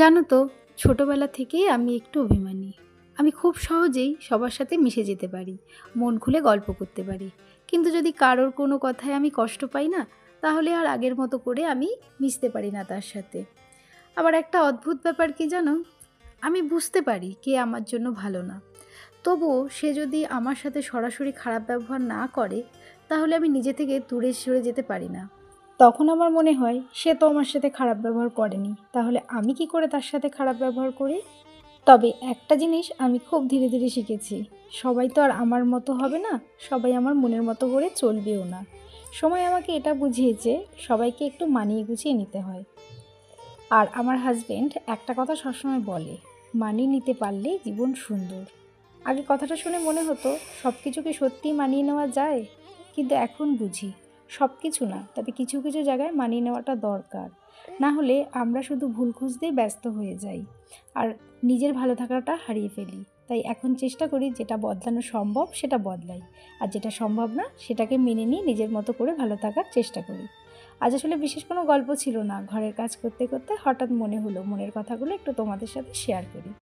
জানো তো, ছোটবেলা থেকেই আমি একটু অভিমানী। আমি খুব সহজেই সবার সাথে মিশে যেতে পারি, মন খুলে গল্প করতে পারি। কিন্তু যদি কারোর কোনো কথায় আমি কষ্ট পাই না, তাহলে আর আগের মতো করে আমি মিশতে পারি না তার সাথে। আবার একটা অদ্ভুত ব্যাপার কি জানো, আমি বুঝতে পারি কে আমার জন্য ভালো না। তবুও সে যদি আমার সাথে সরাসরি খারাপ ব্যবহার না করে, তাহলে আমি নিজে থেকে দূরে সরে যেতে পারি না। তখন আমার মনে হয় সে তো আমার সাথে খারাপ ব্যবহার করেনি, তাহলে আমি কি করে তার সাথে খারাপ ব্যবহার করি। তবে একটা জিনিস আমি খুব ধীরে ধীরে শিখেছি, সবাই তো আর আমার মতো হবে না, সবাই আমার মনের মতো করে চলবেও না। সময় আমাকে এটা বুঝিয়েছে, সবাইকে একটু মানিয়ে গুছিয়ে নিতে হয়। আর আমার হাজবেন্ড একটা কথা সবসময় বলে, মানিয়ে নিতে পারলে জীবন সুন্দর। আগে কথাটা শুনে মনে হতো সব কিছু কি সত্যিই মানিয়ে নেওয়া যায়, কিন্তু এখন বুঝি সব কিছু না, তবে কিছু কিছু জায়গায় মানিয়ে নেওয়াটা দরকার। না হলে আমরা শুধু ভুল খুঁজতেই ব্যস্ত হয়ে যাই আর নিজের ভালো থাকাটা হারিয়ে ফেলি। তাই এখন চেষ্টা করি যেটা বদলানো সম্ভব সেটা বদলাই, আর যেটা সম্ভব না সেটাকে মেনে নিয়ে নিজের মতো করে ভালো থাকার চেষ্টা করি। আজ আসলে বিশেষ কোনো গল্প ছিল না, ঘরের কাজ করতে করতে হঠাৎ মনে হলো মনের কথাগুলো একটু তোমাদের সাথে শেয়ার করি।